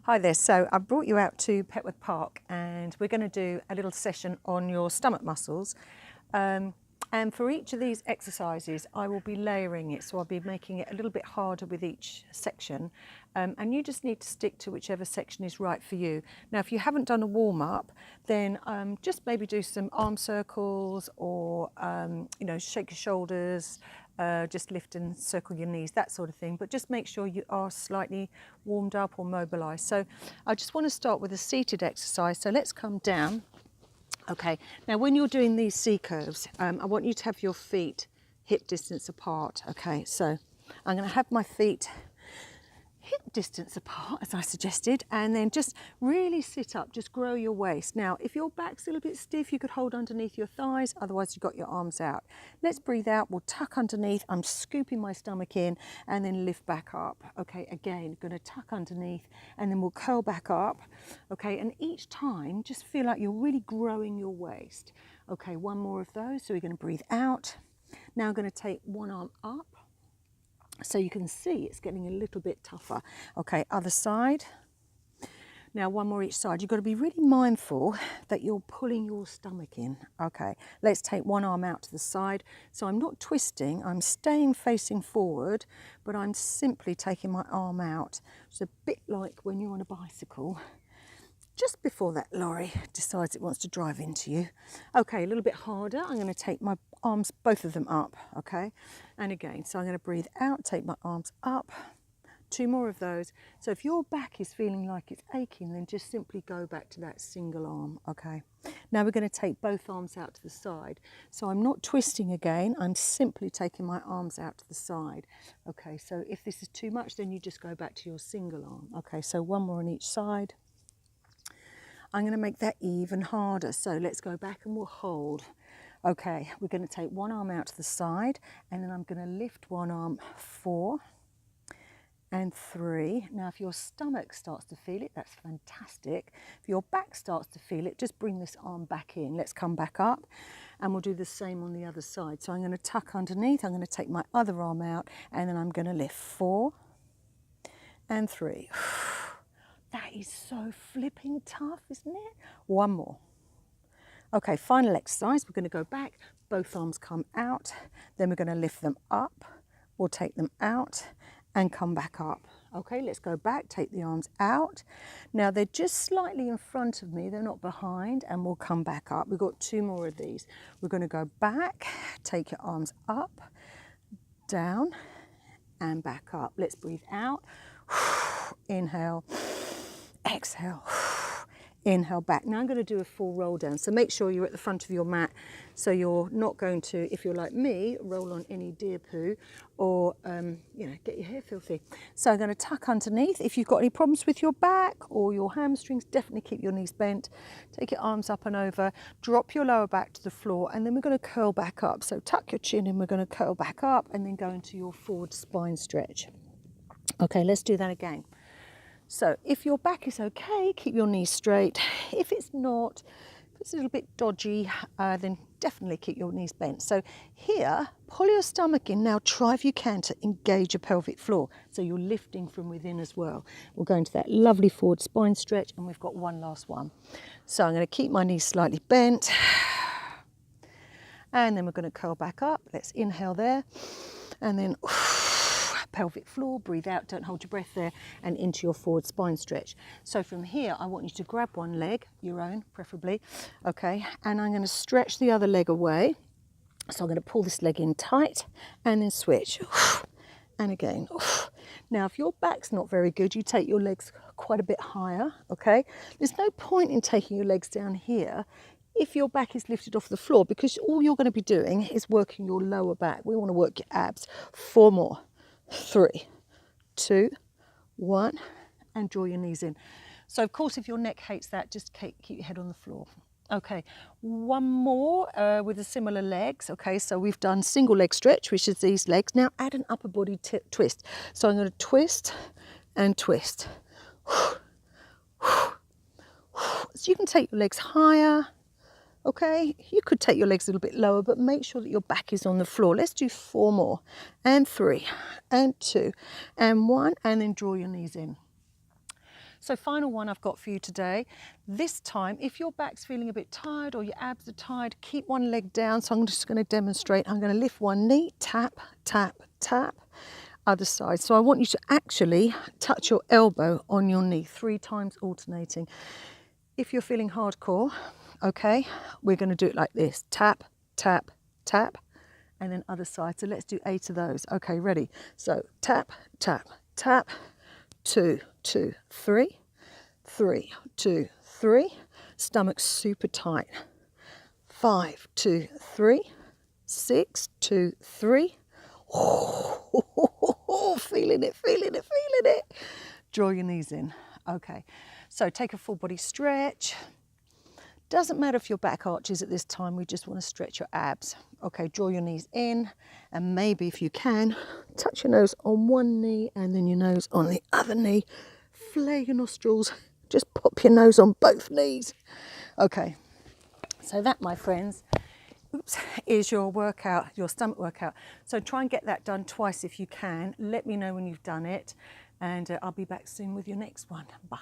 Hi there, so I brought you out to Petworth Park and we're going to do a little session on your stomach muscles. And for each of these exercises I will be layering it, so I'll be making it a little bit harder with each section, and you just need to stick to whichever section is right for you. Now if you haven't done a warm-up, then just maybe do some arm circles or shake your shoulders, just lift and circle your knees, that sort of thing, but just make sure you are slightly warmed up or mobilized. So I just want to start with a seated exercise, so let's come down. Okay, now when you're doing these C curves, I want you to have your feet hip distance apart. Okay, so I'm going to have my feet hip distance apart as I suggested, and then just really sit up, just grow your waist. Now if your back's a little bit stiff, you could hold underneath your thighs, otherwise you've got your arms out. Let's breathe out, we'll tuck underneath, I'm scooping my stomach in and then lift back up. Okay, again, going to tuck underneath and then we'll curl back up. Okay, and each time just feel like you're really growing your waist. Okay, one more of those, so we're going to breathe out. Now I'm going to take one arm up, so you can see it's getting a little bit tougher. Okay, other side. Now one more each side. You've got to be really mindful that you're pulling your stomach in. Okay, let's take one arm out to the side. So I'm not twisting, I'm staying facing forward, but I'm simply taking my arm out. It's a bit like when you're on a bicycle, just before that lorry decides it wants to drive into you. Okay, a little bit harder. I'm going to take my arms, both of them up, okay? And again, so I'm going to breathe out, take my arms up. Two more of those. So if your back is feeling like it's aching, then just simply go back to that single arm, okay? Now we're going to take both arms out to the side. So I'm not twisting again, I'm simply taking my arms out to the side. Okay, so if this is too much, then you just go back to your single arm. Okay, so one more on each side. I'm going to make that even harder, so let's go back and we'll hold. Okay, we're going to take one arm out to the side and then I'm going to lift one arm, 4 and 3. Now if your stomach starts to feel it, that's fantastic. If your back starts to feel it, just bring this arm back in. Let's come back up and we'll do the same on the other side. So I'm going to tuck underneath, I'm going to take my other arm out and then I'm going to lift 4 and 3. That is so flipping tough, isn't it? One more. Okay, final exercise. We're going to go back, both arms come out, then we're going to lift them up, we'll take them out and come back up. Okay, let's go back, take the arms out. Now they're just slightly in front of me, they're not behind, and we'll come back up. We've got 2 more of these. We're going to go back, take your arms up, down and back up. Let's breathe out. Inhale. Exhale, inhale back. Now I'm going to do a full roll down, so make sure you're at the front of your mat so you're not going to, if you're like me, roll on any deer poo or get your hair filthy. So I'm going to tuck underneath. If you've got any problems with your back or your hamstrings, definitely keep your knees bent. Take your arms up and over, drop your lower back to the floor, and then we're going to curl back up. So tuck your chin in, we're going to curl back up and then go into your forward spine stretch. Okay, let's do that again. So if your back is okay, keep your knees straight. If it's not, if it's a little bit dodgy, then definitely keep your knees bent. So here, pull your stomach in. Now try if you can to engage your pelvic floor. So you're lifting from within as well. We'll go into that lovely forward spine stretch and we've got one last one. So I'm going to keep my knees slightly bent. And then we're going to curl back up. Let's inhale there. And then pelvic floor, breathe out, don't hold your breath there, and into your forward spine stretch. So from here, I want you to grab one leg, your own preferably, okay, and I'm going to stretch the other leg away. So I'm going to pull this leg in tight and then switch. And again. Now if your back's not very good, you take your legs quite a bit higher, okay? There's no point in taking your legs down here if your back is lifted off the floor, because all you're going to be doing is working your lower back. We want to work your abs. 4 more. 3, 2, 1, and draw your knees in. So of course if your neck hates that, just keep your head on the floor. Okay, one more with the similar legs. Okay, so we've done single leg stretch, which is these legs. Now add an upper body twist. So I'm going to twist and twist. So you can take your legs higher. Okay, you could take your legs a little bit lower, but make sure that your back is on the floor. Let's do 4 more, and 3, and 2, and 1, and then draw your knees in. So final one I've got for you today. This time, if your back's feeling a bit tired or your abs are tired, keep one leg down. So I'm just going to demonstrate. I'm going to lift one knee, tap, tap, tap, other side. So I want you to actually touch your elbow on your knee 3 times alternating. If you're feeling hardcore, okay, we're going to do it like this. Tap, tap, tap, and then other side. So let's do 8 of those. Okay, ready? So tap, tap, tap, 2, 2, 3, 3, 2, 3. Stomach super tight. 5, 2, 3, 6, 2, 3. Oh, feeling it, feeling it, feeling it. Draw your knees in. Okay, so take a full body stretch. Doesn't matter if your back arches at this time, we just want to stretch your abs. Okay, draw your knees in, and maybe if you can, touch your nose on one knee and then your nose on the other knee. Flare your nostrils, just pop your nose on both knees. Okay, so that, my friends, is your workout, your stomach workout. So try and get that done twice if you can. Let me know when you've done it, and I'll be back soon with your next one. Bye.